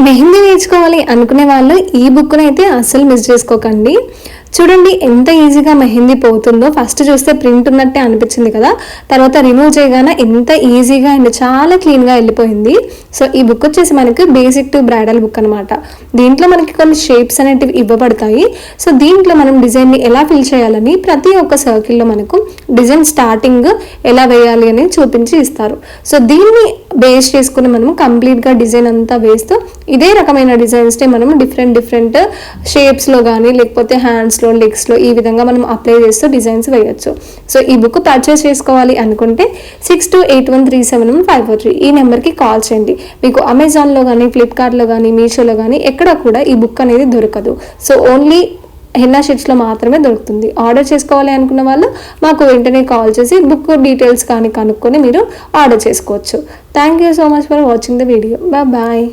మెహందీ నేర్చుకోవాలి అనుకునే వాళ్ళు ఈ బుక్ను అయితే అస్సలు మిస్ చేసుకోకండి. చూడండి ఎంత ఈజీగా మెహందీ పోతుందో. ఫస్ట్ చూస్తే ప్రింట్ ఉన్నట్టే అనిపించింది కదా, తర్వాత రిమూవ్ చేయగానే ఎంత ఈజీగా అండ్ చాలా క్లీన్గా వెళ్ళిపోయింది. సో ఈ బుక్ వచ్చేసి మనకి బేసిక్ టు బ్రైడల్ బుక్ అనమాట. దీంట్లో మనకి కొన్ని షేప్స్ అనేటివి ఇవ్వబడతాయి. సో దీంట్లో మనం డిజైన్ని ఎలా ఫిల్ చేయాలని ప్రతి ఒక్క సర్కిల్లో మనకు డిజైన్ స్టార్టింగ్ ఎలా వేయాలి అని చూపించి ఇస్తారు. సో దీన్ని బేస్ చేసుకుని మనం కంప్లీట్గా డిజైన్ అంతా వేస్తూ ఇదే రకమైన డిజైన్స్ని మనం డిఫరెంట్ షేప్స్లో కానీ లేకపోతే హ్యాండ్స్లో లెగ్స్లో ఈ విధంగా మనం అప్లై చేస్తూ డిజైన్స్ వేయచ్చు. సో ఈ బుక్ పర్చేస్ చేసుకోవాలి అనుకుంటే 6281371543 ఈ నెంబర్కి కాల్ చేయండి. మీకు అమెజాన్లో కానీ ఫ్లిప్కార్ట్లో కానీ మీషోలో కానీ ఎక్కడ కూడా ఈ బుక్ అనేది దొరకదు. సో ఓన్లీ హెన్నా షీట్స్లో మాత్రమే దొరుకుతుంది. ఆర్డర్ చేసుకోవాలి అనుకున్న వాళ్ళు మాకు వెంటనే కాల్ చేసి బుక్ డీటెయిల్స్ కానీ కనుక్కొని మీరు ఆర్డర్ చేసుకోవచ్చు. Thank you so much for watching the video. Bye.